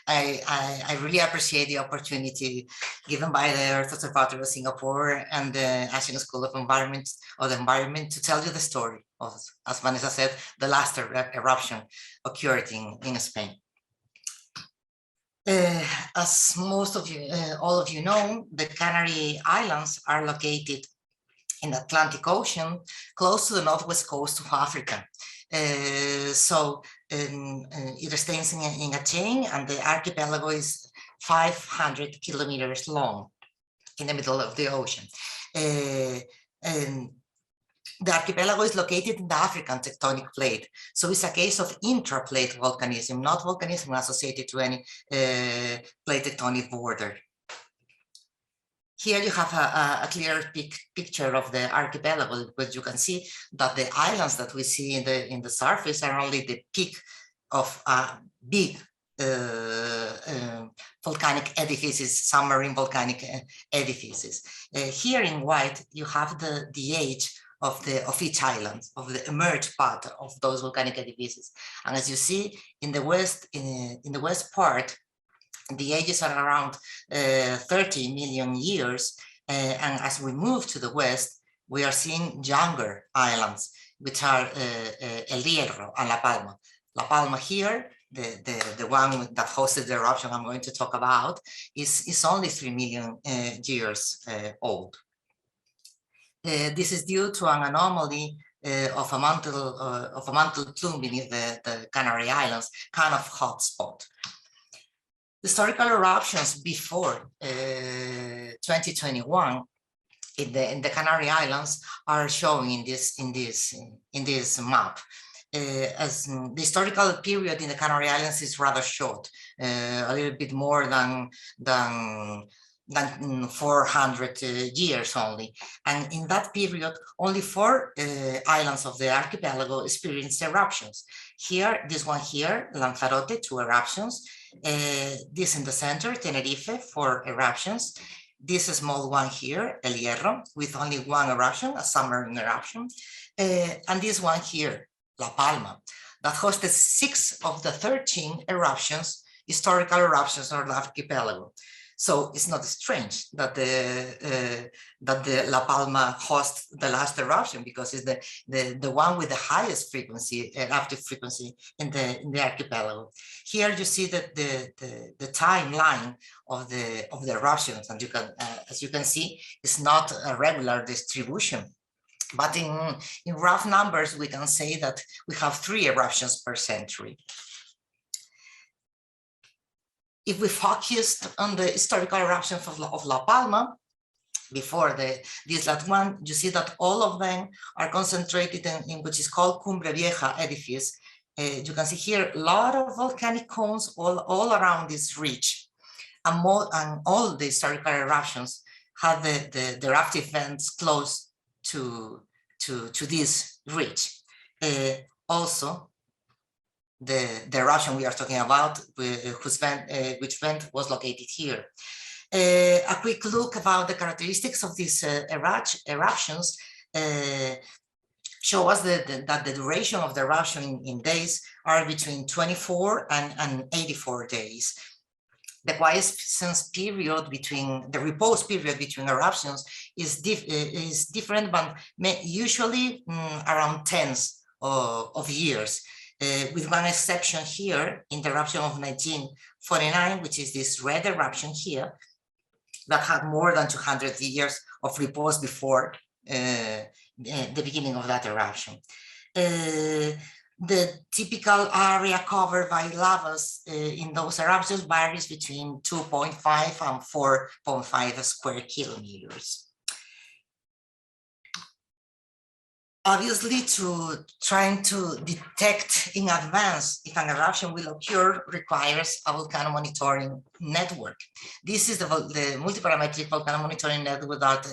I really appreciate the opportunity given by the Earth Observatory of Singapore and the Asian School of Environment to tell you the story of, as Vanessa said, the last eruption occurred in Spain. As most of you, all of you know, the Canary Islands are located in the Atlantic Ocean, close to the northwest coast of Africa. It stands in a chain, and the archipelago is 500 kilometers long in the middle of the ocean. The archipelago is located in the African tectonic plate. So it's a case of intraplate volcanism, not volcanism associated to any plate tectonic border. Here you have a clear picture of the archipelago, but you can see that the islands that we see in the surface are only the peak of big volcanic edifices, submarine volcanic edifices. Here in white, you have the age of each island, of the emerged part of those volcanic edifices. And as you see in the west, in the west part, the ages are around 30 million years. And as we move to the west, we are seeing younger islands, which are El Hierro and La Palma. La Palma here, the one that hosted the eruption I'm going to talk about, is only 3 million years old. This is due to an anomaly of a mantle plume beneath the Canary Islands, kind of hotspot. Historical eruptions before 2021 in the Canary Islands are shown in this map. As the historical period in the Canary Islands is rather short, a little bit more than 400 years only. And in that period, only 4 islands of the archipelago experienced eruptions. Here, this one here, Lanzarote, 2 eruptions. This in the center, Tenerife, 4 eruptions. This small one here, El Hierro, with only 1 eruption, a submarine eruption. And this one here, La Palma, that hosted 6 of the 13 eruptions, historical eruptions of the archipelago. So it's not strange that the La Palma hosts the last eruption, because it's the one with the highest frequency, eruptive frequency in the archipelago. Here you see that the timeline of the eruptions, and as you can see, it's not a regular distribution. But in rough numbers, we can say that we have 3 eruptions per century. If we focused on the historical eruptions of La Palma, before this last one, you see that all of them are concentrated in which is called Cumbre Vieja edifice. You can see here a lot of volcanic cones all around this ridge. And all the historical eruptions have the eruptive vents close to this ridge. Also, the eruption we are talking about, which vent was located here. A quick look about the characteristics of these eruptions show us that the duration of the eruption in days are between 24 and 84 days. The quiescence period between the repose period between eruptions is different, but usually around tens of years. With one exception here, in the eruption of 1949, which is this red eruption here, that had more than 200 years of repose before the beginning of that eruption. The typical area covered by lavas in those eruptions varies between 2.5 and 4.5 square kilometers. Obviously, trying to detect in advance if an eruption will occur requires a volcano monitoring network. This is the multiparametric volcano monitoring network that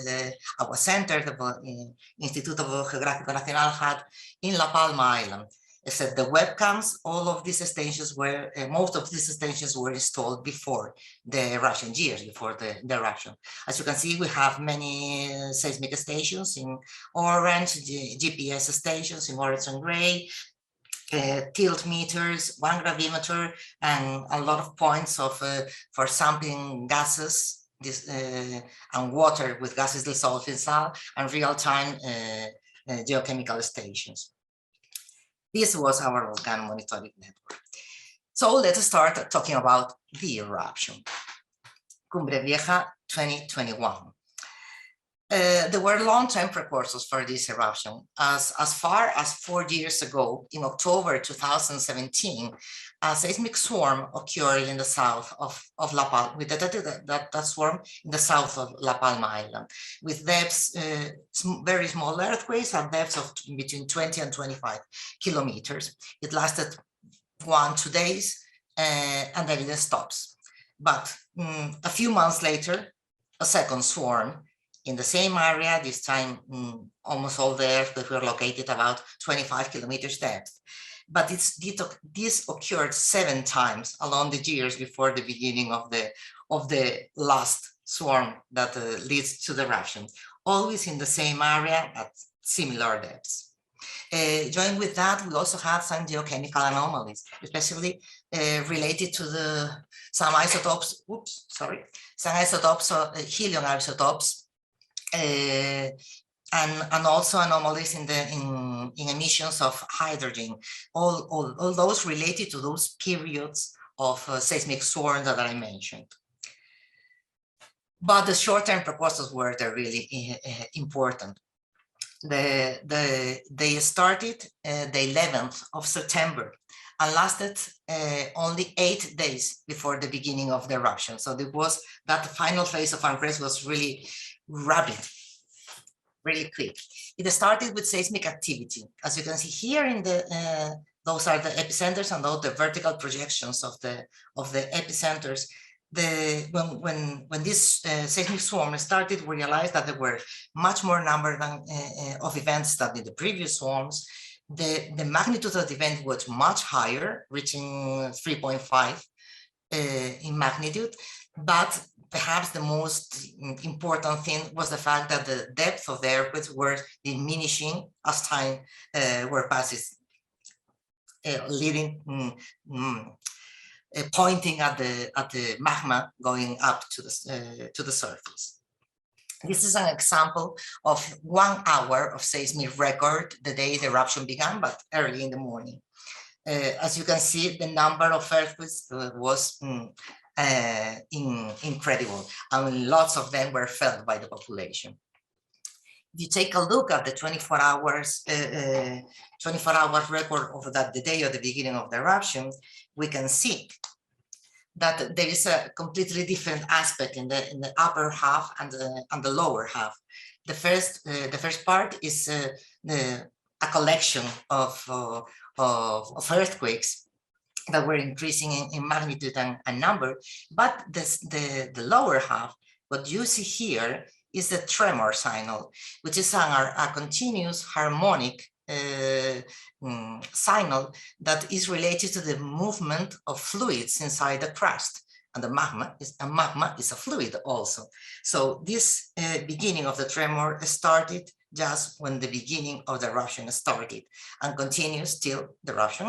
our center, the Instituto Geográfico Nacional, had in La Palma Island. Except the webcams, all of these stations were, most of these stations were installed before the eruption years, before the eruption. As you can see, we have many seismic stations in orange, GPS stations in orange and gray, tilt meters, one gravimeter, and a lot of points of for sampling gases and water with gases dissolved in salt, and real-time geochemical stations. This was our volcano monitoring network. So let's start talking about the eruption. Cumbre Vieja 2021. There were long-term precursors for this eruption. As far as 4 years ago, in October 2017, a seismic swarm occurred in the south of La Palma. We detected that swarm in the south of La Palma Island, with depths, very small earthquakes at depths of between 20 and 25 kilometers. It lasted 1-2 days, and then it stops. But a few months later, a second swarm in the same area, this time almost all the earthquakes were located about 25 kilometers depth. But this occurred 7 times along the years before the beginning of the last swarm that leads to the eruption, always in the same area at similar depths. Joined with that, we also had some geochemical anomalies, especially related to some isotopes, helium isotopes, and also anomalies in emissions of hydrogen, all those related to those periods of seismic swarm that I mentioned. But the short-term precursors were really important. They started the 11th of September and lasted only 8 days before the beginning of the eruption. So there was that final phase of unrest was really rapid, really quick. It started with seismic activity. As you can see here in the those are the epicenters and all the vertical projections of the epicenters. When this seismic swarm started, we realized that there were much more number of events than in the previous swarms. The magnitude of the event was much higher, reaching 3.5 in magnitude, but perhaps the most important thing was the fact that the depth of the earthquakes were diminishing as time were passes, leading pointing at the magma going up to the surface. This is an example of 1 hour of seismic record the day the eruption began, but early in the morning. As you can see, the number of earthquakes was incredible, and lots of them were felt by the population. If you take a look at the 24-hour record of that the day of the beginning of the eruption, we can see that there is a completely different aspect in the upper half and the lower half. The first part is a collection of earthquakes that were increasing in magnitude and number, but the lower half, what you see here is the tremor signal, which is a continuous harmonic signal that is related to the movement of fluids inside the crust. And the magma is a fluid also. So this beginning of the tremor started just when the beginning of the eruption started and continues till the eruption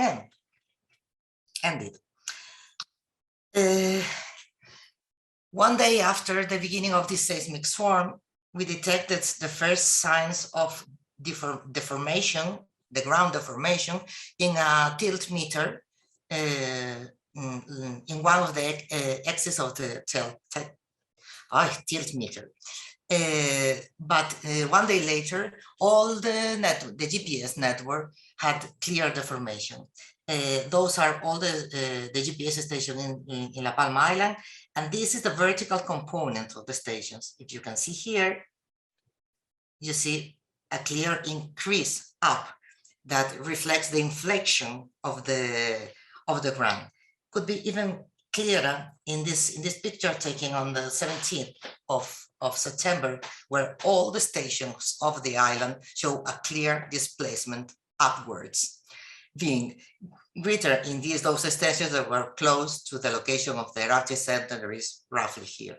ended. 1 day after the beginning of this seismic swarm, we detected the first signs of deformation, the ground deformation, in a tilt meter in one of the axes of the tilt meter. But 1 day later, all the GPS network had clear deformation. Those are all the GPS stations in La Palma Island, and this is the vertical component of the stations. If you can see here, you see a clear increase up that reflects the inflection of the ground. Could be even clearer in this picture taken on the 17th of September, where all the stations of the island show a clear displacement upwards, being greater in those stations that were close to the location of the eruptive center. There is roughly here.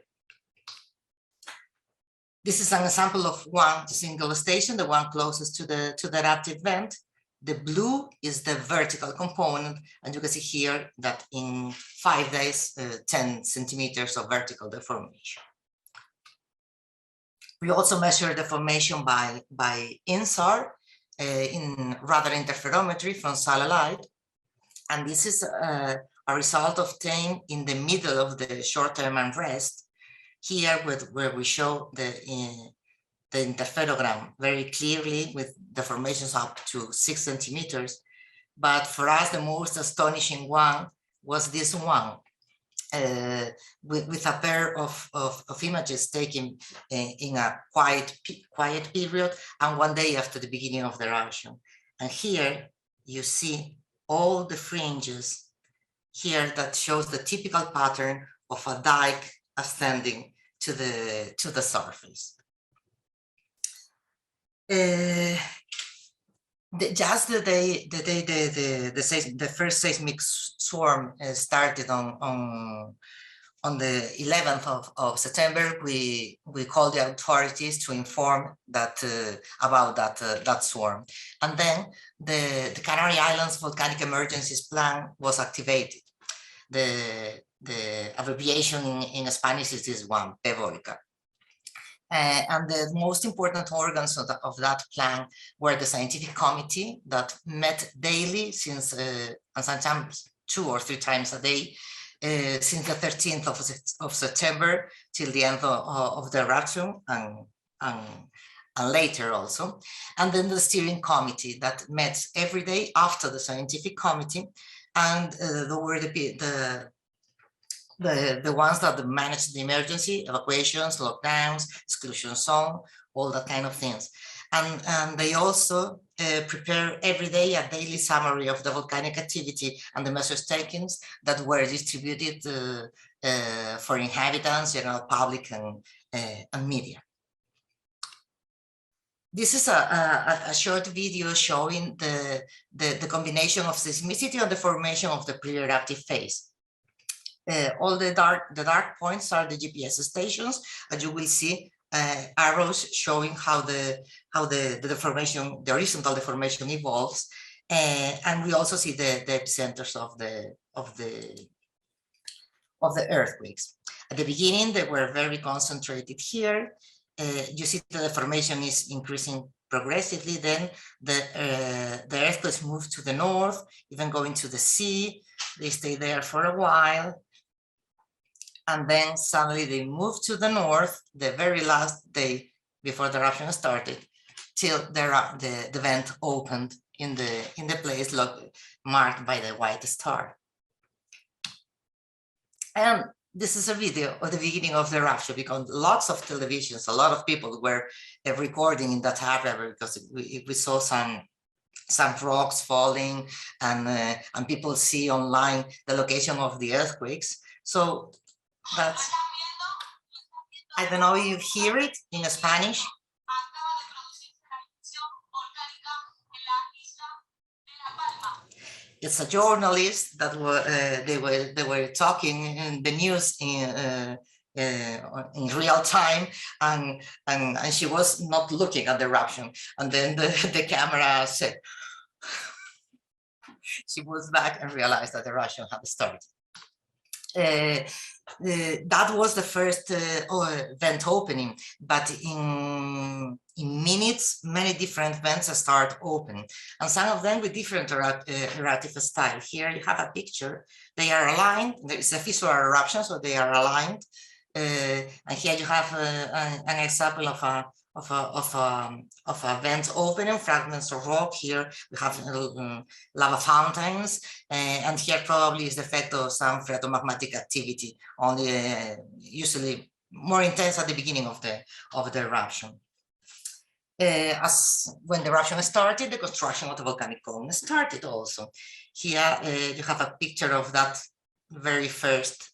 This is an example of one single station, the one closest to the eruptive vent. The blue is the vertical component, and you can see here that in 5 days, 10 centimeters of vertical deformation. We also measure deformation by INSAR, in radar interferometry from satellite, and this is a result obtained in the middle of the short-term unrest. Here, where we show the interferogram very clearly with deformations up to 6 centimeters. But for us, the most astonishing one was this one, with a pair of images taken in a quiet period and 1 day after the beginning of the eruption. And here you see all the fringes here that shows the typical pattern of a dike ascending to the surface. Just the day the first seismic swarm started on the 11th of September, we called the authorities to inform that about that swarm, and then the Canary Islands Volcanic Emergencies Plan was activated. The abbreviation in Spanish is this one, PEVOICA. And the most important organs of that plan were the scientific committee that met daily since, and sometimes 2 or 3 times a day, since the 13th of September till the end of the eruption, and later also. And then the steering committee that met every day after the scientific committee, and there were the ones that manage the emergency, evacuations, lockdowns, exclusion zone, all that kind of things. And they also prepare every day a daily summary of the volcanic activity and the measures taken that were distributed for inhabitants, general public, and media. This is a short video showing the combination of seismicity and the formation of the pre-eruptive phase. All the dark points are the GPS stations, and you will see arrows showing how the deformation, the horizontal deformation evolves, and we also see the epicenters of the earthquakes. At the beginning, they were very concentrated here. You see the deformation is increasing progressively. Then the earthquakes move to the north, even going to the sea. They stay there for a while. And then suddenly they moved to the north the very last day before the eruption started, till the vent opened in the place marked by the white star. And this is a video of the beginning of the eruption, because lots of televisions, a lot of people were recording in that area, because we saw some rocks falling, and people see online the location of the earthquakes. So that's, I don't know if you hear it in Spanish. It's a journalist that they were talking in the news in real time, and she was not looking at the eruption, and then the camera said she was back and realized that the eruption had started. That was the first vent opening, but in minutes, many different vents start open, and some of them with different eruptive style. Here you have a picture. They are aligned. There is a fissural eruption, so they are aligned. And here you have an example of a vent opening, fragments of rock. Here we have lava fountains, and here probably is the effect of some phreatomagmatic activity, only usually more intense at the beginning of the eruption. As when the eruption started, the construction of the volcanic cone started also. Here you have a picture of that very first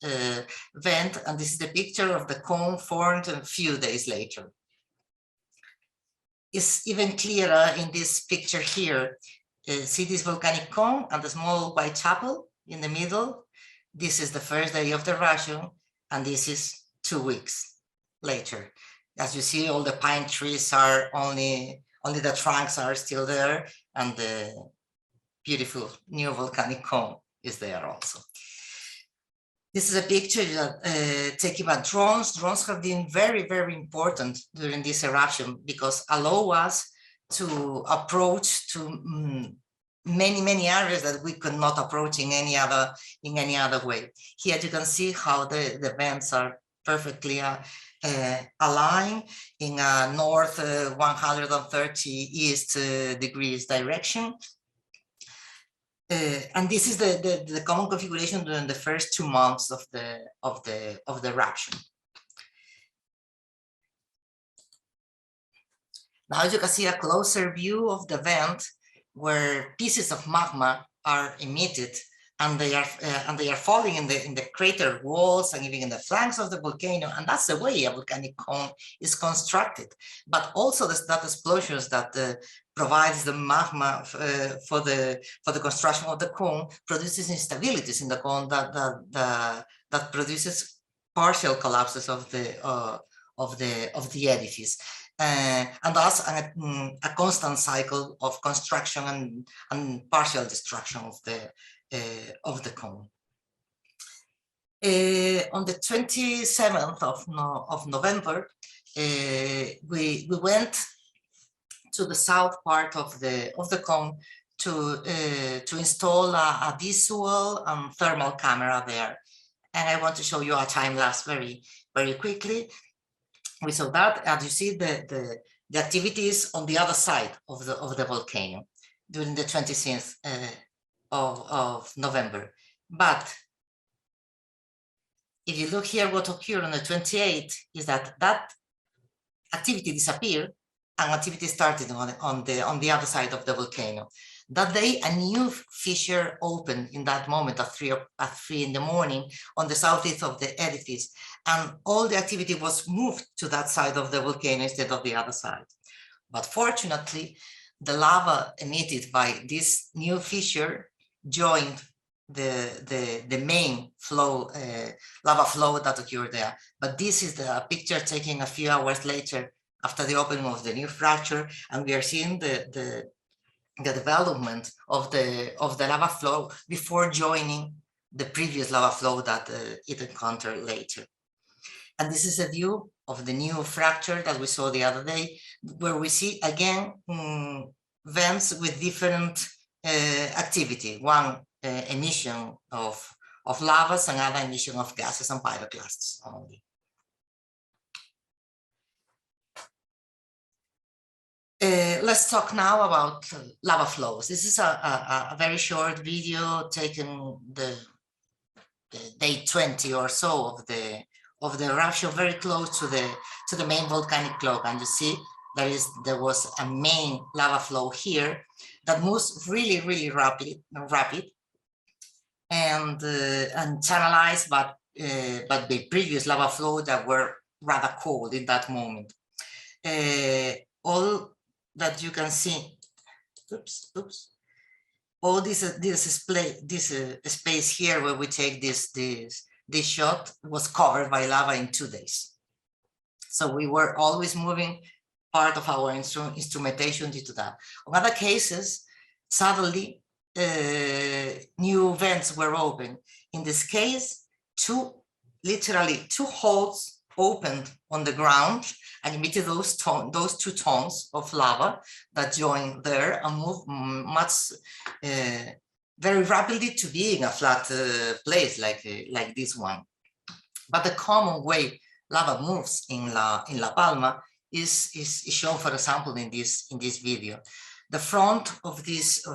vent, and this is the picture of the cone formed a few days later. It's even clearer in this picture here. See this volcanic cone and the small white chapel in the middle. This is the first day of the eruption, and this is 2 weeks later. As you see, all the pine trees are only the trunks are still there, and beautiful new volcanic cone is there also. This is a picture that, taken by drones. Drones have been very, very important during this eruption because allow us to approach to many areas that we could not approach in any other way. Here you can see how the vents are perfectly aligned in a north 130 east degrees direction. And this is the common configuration during the first 2 months of the eruption. Now you can see a closer view of the vent where pieces of magma are emitted, and they are falling in the crater walls and even in the flanks of the volcano, and that's the way a volcanic cone is constructed. But also that explosions that provides the magma for the construction of the cone produces instabilities in the cone that produces partial collapses of the edifice. And thus a constant cycle of construction and partial destruction of the cone. On the 27th of November, we went to the south part of the cone to install a visual and thermal camera there. And I want to show you a time lapse very, very quickly. We saw that, as you see, the activities on the other side of the volcano during the 26th of November. But if you look here, what occurred on the 28th is that activity disappeared and activity started on the other side of the volcano. That day, a new fissure opened in that moment at 3 in the morning on the southeast of the edifice, and all the activity was moved to that side of the volcano instead of the other side. But fortunately, the lava emitted by this new fissure joined the main flow, lava flow that occurred there. But this is the picture taken a few hours later after the opening of the new fracture, and we are seeing the development of the lava flow before joining the previous lava flow that it encountered later. And this is a view of the new fracture that we saw the other day, where we see again vents with different activity. One emission of lavas, and another emission of gases and pyroclasts only. Let's talk now about lava flows. This is a very short video taken the day 20 or so of the eruption, very close to the main volcanic log. And you see there was a main lava flow here that moves really rapid and channelized, but the previous lava flow that were rather cold in that moment. All that you can see, all this space here where we take this shot was covered by lava in 2 days. So we were always moving part of our instrumentation due to that. On other cases, suddenly new vents were open. In this case, literally two holes opened on the ground and emitted those 2 tons of lava that joined there and moved very rapidly to being a flat place like this one. But the common way lava moves in La Palma is shown, for example, in this video. The front of this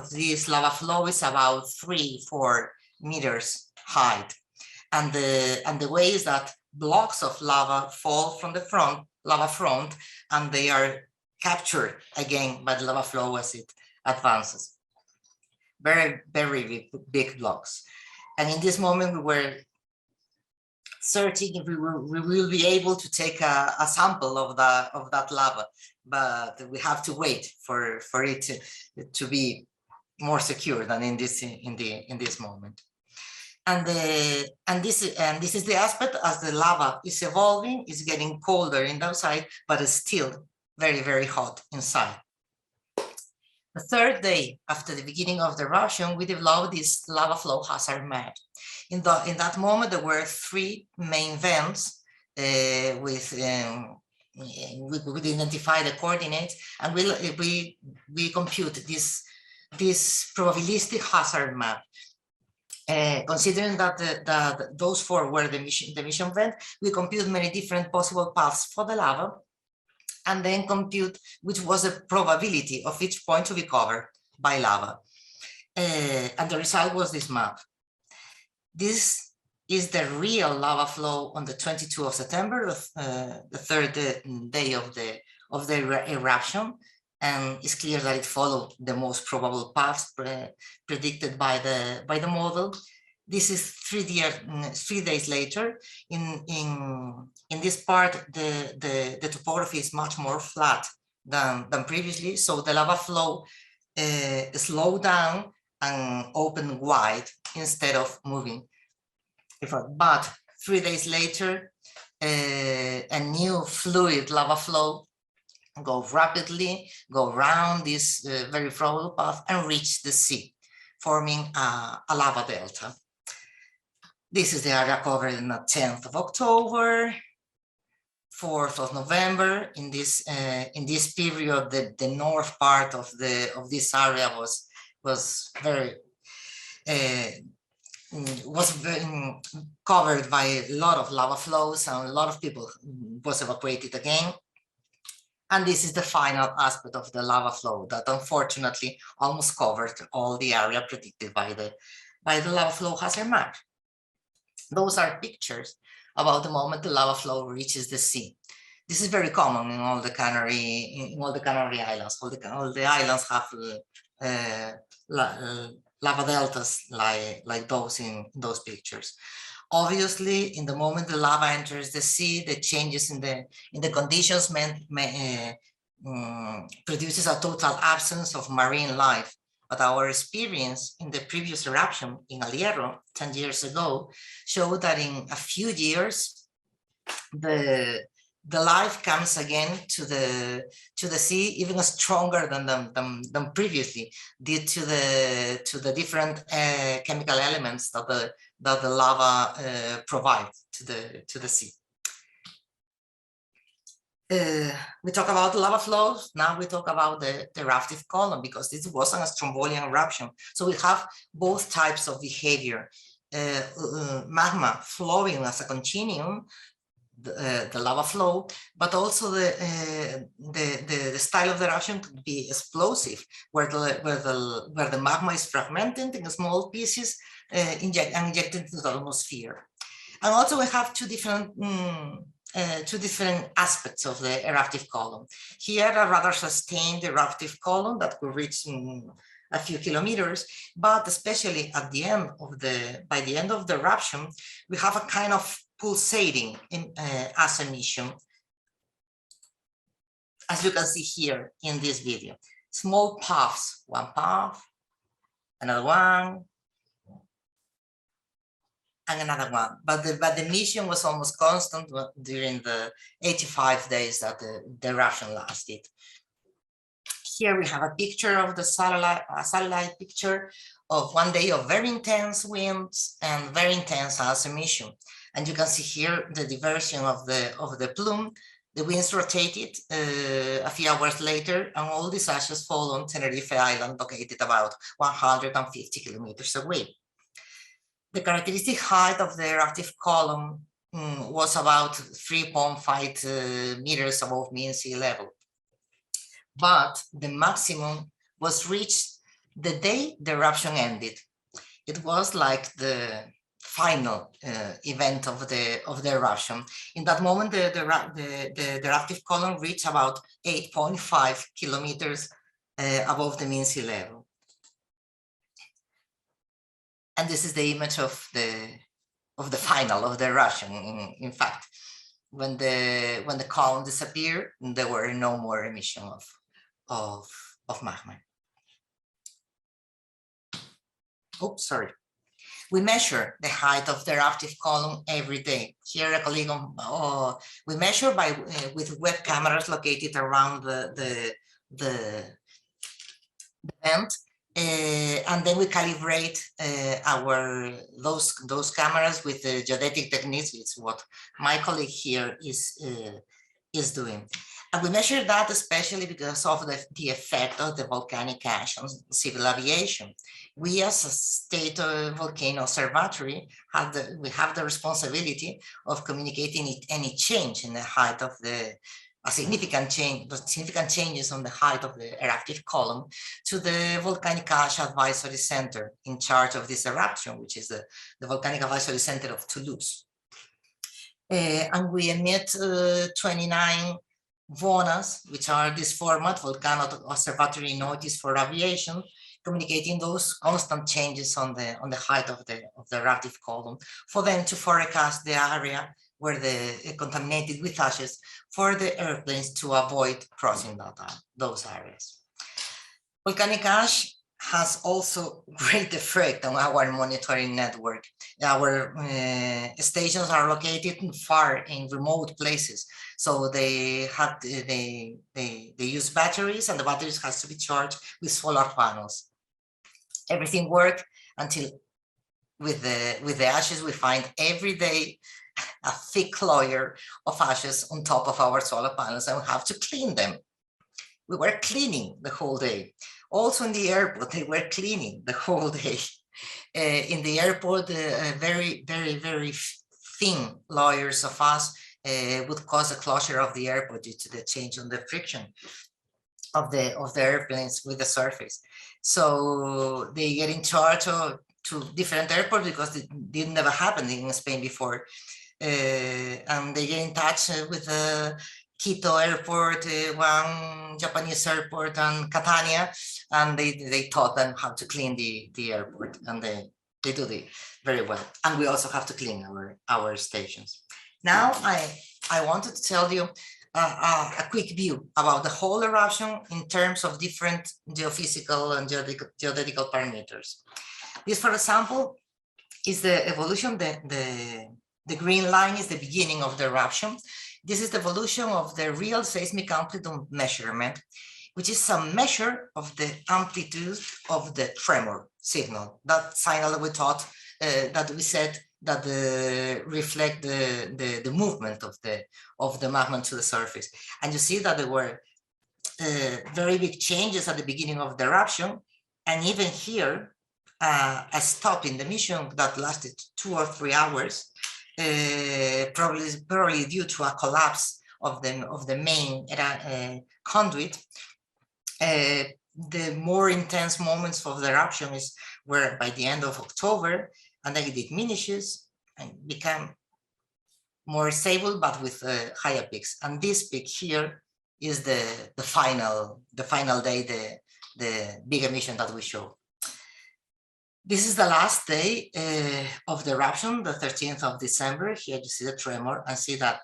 lava flow is about 3-4 meters height, and the way is that blocks of lava fall from the lava front, and they are captured again by the lava flow as it advances. Very big blocks. And in this moment, we were searching if we will be able to take a sample of that lava, but we have to wait for it to be more secure than in this moment. And this is the aspect as the lava is evolving, is getting colder in the outside, but it's still very hot inside. The third day after the beginning of the eruption, we developed this lava flow hazard map. In that moment, there were three main vents we could identify the coordinates, and we compute this probabilistic hazard map. Considering that those four were the mission vent, we compute many different possible paths for the lava, and then compute which was the probability of each point to be covered by lava. And the result was this map. This is the real lava flow on the 22nd of September, the third day of the eruption, and it's clear that it followed the most probable paths predicted by the model. This is 3 days later. In this part, the topography is much more flat than previously, so the lava flow slowed down and opened wide instead of moving. But 3 days later, a new fluid lava flow go rapidly, go around this very probable path and reach the sea, forming a lava delta. This is the area covered on the 10th of October, 4th of November. In this period, the north part of this area was very covered by a lot of lava flows, and a lot of people was evacuated again. And this is the final aspect of the lava flow that unfortunately almost covered all the area predicted by the lava flow hazard map. Those are pictures about the moment the lava flow reaches the sea. This is very common in all the Canary Islands. All the islands have lava deltas like those in those pictures. Obviously, in the moment the lava enters the sea, the changes in the conditions produces a total absence of marine life. But our experience in the previous eruption in El Hierro 10 years ago showed that in a few years, the life comes again to the sea, even stronger than previously, due to the different chemical elements that the lava provides to the sea. We talk about lava flows. Now we talk about the eruptive column, because this wasn't a Strombolian eruption. So we have both types of behavior. Magma flowing as a continuum, the lava flow, but also the style of the eruption could be explosive, where the magma is fragmented in small pieces injected into the atmosphere. And also we have two different aspects of the eruptive column. Here, a rather sustained eruptive column that could reach a few kilometers, but especially at the end by the end of the eruption, we have a kind of pulsating as emission, as you can see here in this video. Small puffs, one puff, another one, and another one. But the emission was almost constant during the 85 days that the eruption lasted. Here we have a picture of the satellite picture of one day of very intense winds and very intense ice emission. And you can see here the diversion of the plume. The winds rotated a few hours later, and all these ashes fall on Tenerife Island, located about 150 kilometers away. The characteristic height of the eruptive column was about 3.5 meters above mean sea level. But the maximum was reached the day the eruption ended. It was like the final event of the eruption. In that moment, the eruptive column reached about 8.5 kilometers above the mean sea level. And this is the image of the final of the eruption. In fact, when the column disappeared, there were no more emission of magma. Oops, sorry. We measure the height of the eruptive column every day. Here, a colleague, we measure with web cameras located around the event. And then we calibrate those cameras with the geodetic techniques. It's what my colleague here is doing. And we measure that especially because of the effect of the volcanic ash on civil aviation. We as a state volcano observatory have the responsibility of communicating any change in the height of significant changes on the height of the eruptive column to the Volcanic Ash Advisory Center in charge of this eruption, which is the Volcanic Advisory Center of Toulouse. And we emit 29 VONAs, which are this format, Volcano Observatory Notice for Aviation, communicating those constant changes on the height of the eruptive column for them to forecast the area where the contaminated with ashes for the airplanes to avoid crossing those areas. Volcanic ash has also great effect on our monitoring network. Our stations are located far in remote places, so they use batteries, and the batteries has to be charged with solar panels. Everything worked until with the ashes we find every day a thick layer of ashes on top of our solar panels, and we have to clean them. We were cleaning the whole day. Also in the airport, they were cleaning the whole day. In the airport, very, very, very thin layers of ash would cause a closure of the airport due to the change on the friction of the airplanes with the surface. So they get in charge to different airports because it didn't never happen in Spain before. And they get in touch with Quito airport, one Japanese airport, and Catania, and they taught them how to clean the airport, and they do it very well. And we also have to clean our stations. Now I wanted to tell you a quick view about the whole eruption in terms of different geophysical and geodetical parameters. This, for example, is the evolution. The green line is the beginning of the eruption. This is the evolution of the real seismic amplitude measurement, which is a measure of the amplitude of the tremor signal. That signal that we taught, that we said that reflect the movement of the magma to the surface. And you see that there were very big changes at the beginning of the eruption, and even here a stop in the mission that lasted 2 or 3 hours. Probably due to a collapse of the main conduit. The more intense moments of the eruption were by the end of October, and then it diminishes and become more stable, but with higher peaks. And this peak here is the final day, the big emission that we show. This is the last day of the eruption, the 13th of December. Here you see the tremor, and see that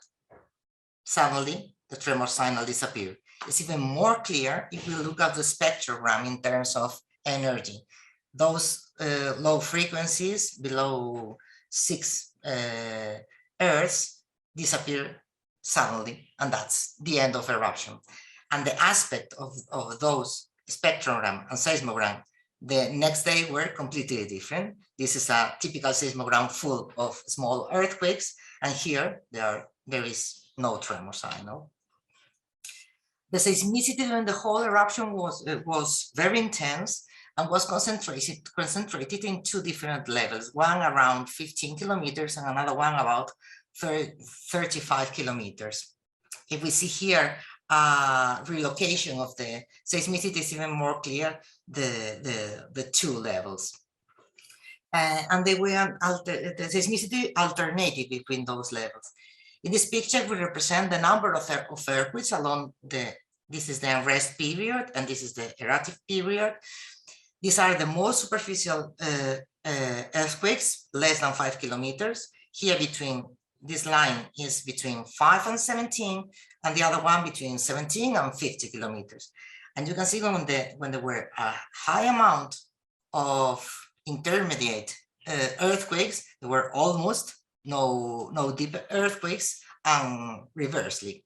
suddenly the tremor signal disappeared. It's even more clear if we look at the spectrogram in terms of energy. Those low frequencies below 6 Earths disappear suddenly, and that's the end of eruption. And the aspect of those spectrogram and seismogram the next day were completely different. This is a typical seismogram full of small earthquakes, and here there is no tremor signal. The seismicity during the whole eruption was very intense and was concentrated in 2 different levels, one around 15 kilometers and another one about 35 kilometers. If we see here relocation of the seismicity, is even more clear, the 2 levels. And they were the seismicity alternated between those levels. In this picture, we represent the number of earthquakes along this is the unrest period, and this is the eruptive period. These are the most superficial earthquakes, less than 5 kilometers. Here this line is between 5 and 17, and the other one between 17 and 50 kilometers. And you can see when there were a high amount of intermediate earthquakes, there were almost no deep earthquakes, and reversely.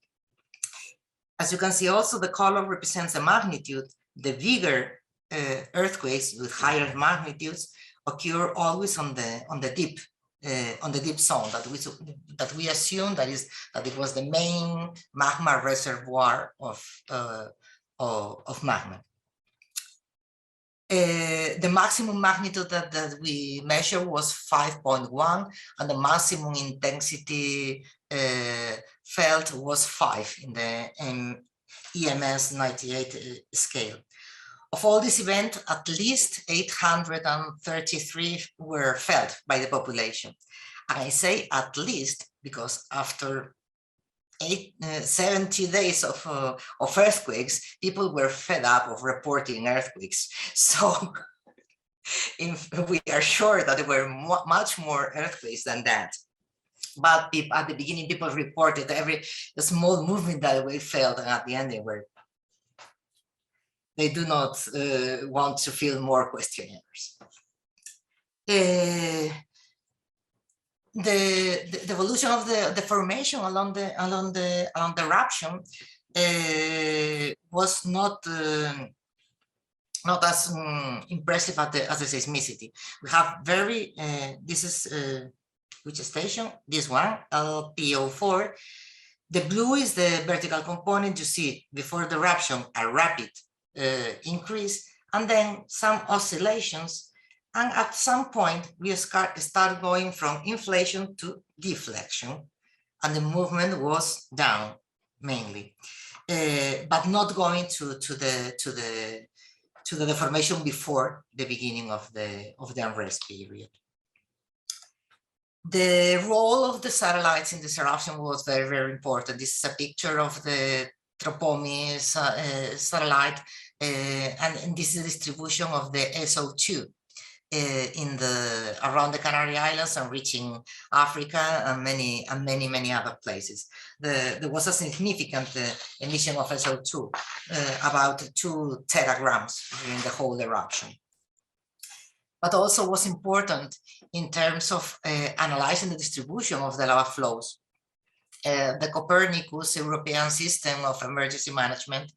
As you can see also, the color represents the magnitude. The bigger earthquakes with higher magnitudes occur always on the deep zone that we assume that it was the main magma reservoir of magma. The maximum magnitude that we measured was 5.1, and the maximum intensity felt was 5 in the EMS 98 scale. Of all this event, at least 833 were felt by the population. And I say at least because after 70 days of earthquakes, people were fed up of reporting earthquakes. So we are sure that there were much more earthquakes than that. But at the beginning, people reported every small movement that we felt, and at the end they do not want to fill more questionnaires. The evolution of the formation along the eruption was not as impressive as the seismicity. We have very this is which station? This one, LPO4. The blue is the vertical component. You see before the eruption a rapid increase, and then some oscillations, and at some point we start going from inflation to deflection, and the movement was down mainly, but not going to the deformation before the beginning of the unrest period. The role of the satellites in this eruption was very, very important. This is a picture of the Tropomi satellite, and this is the distribution of the SO2 around the Canary Islands and reaching Africa and many other places. There was a significant emission of SO2, about 2 teragrams during the whole eruption. But also was important in terms of analyzing the distribution of the lava flows. The Copernicus European System of Emergency Management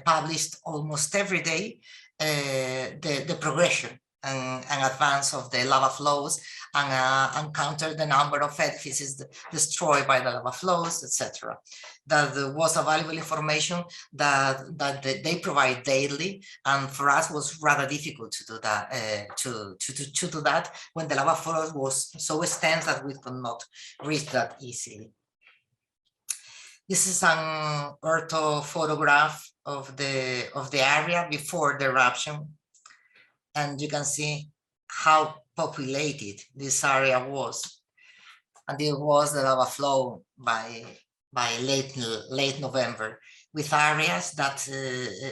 published almost every day the progression and advance of the lava flows, and counter the number of edifices destroyed by the lava flows, etc. That was a valuable information that they provide daily, and for us was rather difficult to do that. To do that when the lava flow was so extensive that we could not reach that easily. This is an ortho photograph of the area before the eruption, and you can see how populated this area was, and it was the lava flow by late November, with areas that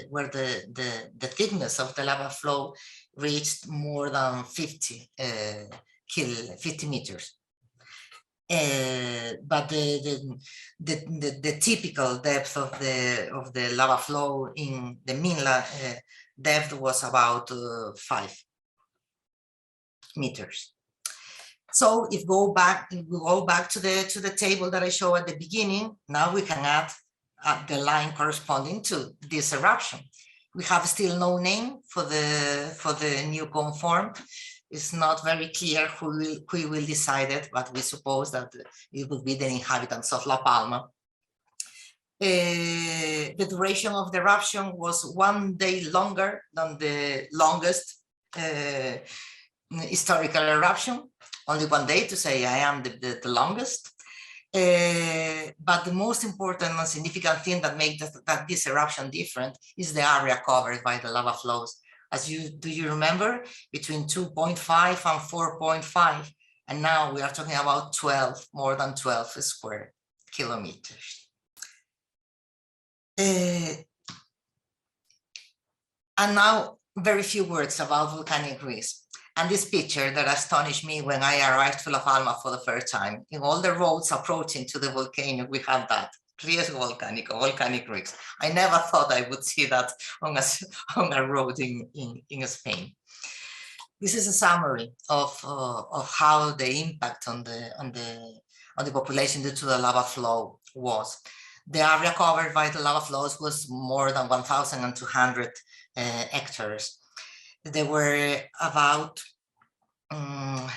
where the thickness of the lava flow reached more than 50 meters. But the typical depth of the lava flow in the mean depth was about 5 meters. So if we go back to the table that I showed at the beginning, now we can add the line corresponding to this eruption. We have still no name for the new conform. It's not very clear who will decide it, but we suppose that it will be the inhabitants of La Palma. The duration of the eruption was 1 day longer than the longest historical eruption. Only 1 day to say I am the longest. But the most important and significant thing that makes this eruption different is the area covered by the lava flows. Do you remember? Between 2.5 and 4.5, and now we are talking about more than 12 square kilometers. And now very few words about volcanic risk. And this picture that astonished me when I arrived to La Palma for the first time. In all the roads approaching to the volcano, we have that clear volcanic risk. I never thought I would see that on a road in Spain. This is a summary of how the impact on the population due to the lava flow was. The area covered by the lava flows was more than 1,200 hectares. There were about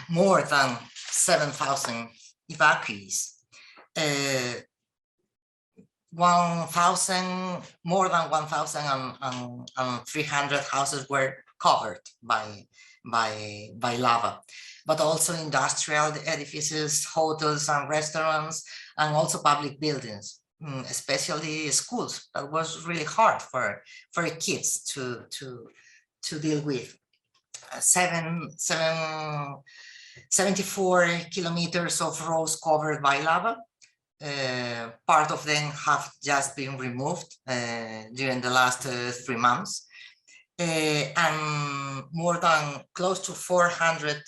more than 7,000 evacuees. 1,300 houses were covered by lava, but also industrial edifices, hotels and restaurants, and also public buildings, especially schools. That was really hard for kids to deal with. 74 kilometers of roads covered by lava. Part of them have just been removed during the last 3 months. And more than close to 400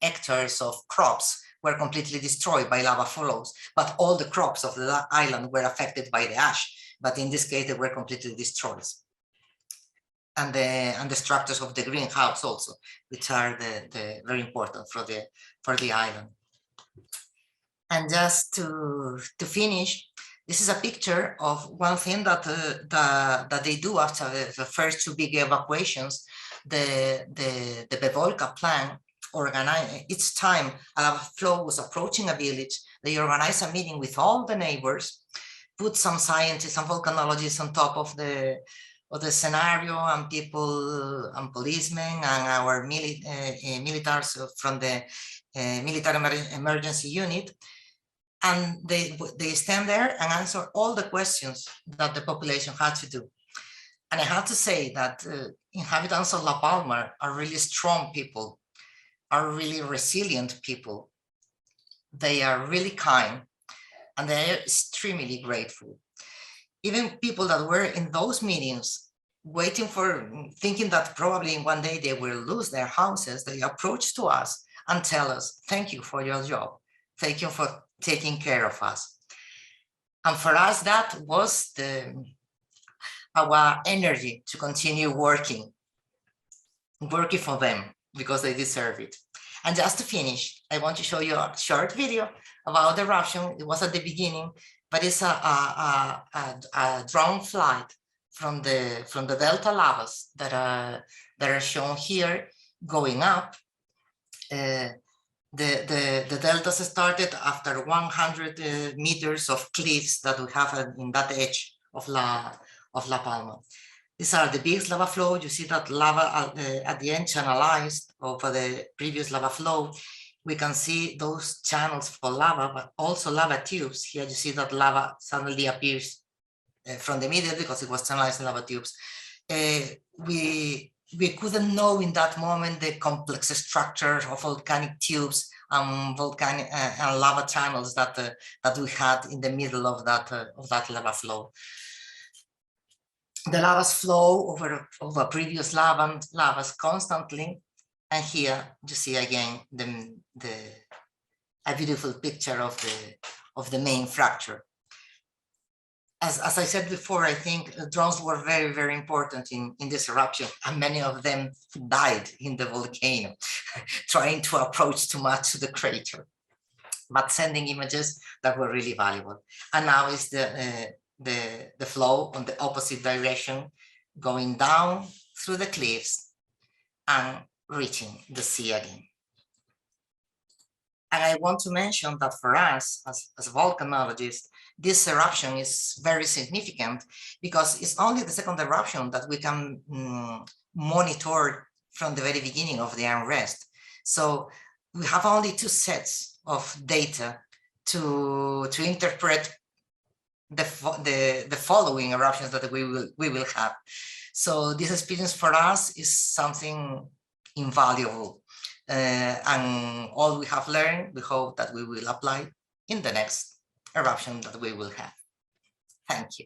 hectares of crops were completely destroyed by lava flows, but all the crops of the island were affected by the ash, but in this case they were completely destroyed. And the structures of the greenhouse also, which are the very important for the island. And just to finish, this is a picture of one thing that they do after the first 2 big evacuations. The Bevolca plan organize each time a lava flow was approaching a village. They organize a meeting with all the neighbors, put some scientists and volcanologists on top of the scenario, and people and policemen and our militaries from the military emergency unit. And they stand there and answer all the questions that the population had to do. And I have to say that inhabitants of La Palma are really strong people, are really resilient people. They are really kind, and they are extremely grateful. Even people that were in those meetings, thinking that probably one day they will lose their houses, they approach to us and tell us, thank you for your job. Thank you for taking care of us. And for us, that was our energy to continue working for them, because they deserve it. And just to finish, I want to show you a short video about the eruption. It was at the beginning, but it's a drone flight from the delta lavas that are shown here going up. The deltas started after 100 meters of cliffs that we have in that edge of La Palma. These are the biggest lava flow. You see that lava at the end channelized over the previous lava flow. We can see those channels for lava, but also lava tubes. Here you see that lava suddenly appears from the middle because it was channelized in lava tubes. We couldn't know in that moment the complex structure of volcanic tubes and volcanic and lava channels that we had in the middle of that lava flow. The lavas flow over previous lavas constantly, and here you see again a beautiful picture of the main fracture. As I said before, I think drones were very, very important in this eruption, and many of them died in the volcano, trying to approach too much to the crater, but sending images that were really valuable. And now is the flow on the opposite direction, going down through the cliffs and reaching the sea again. And I want to mention that for us, as volcanologists, this eruption is very significant because it's only the second eruption that we can monitor from the very beginning of the unrest. So we have only 2 sets of data to interpret the following eruptions that we will have. So this experience for us is something invaluable. And all we have learned, we hope that we will apply in the next eruption that we will have. Thank you.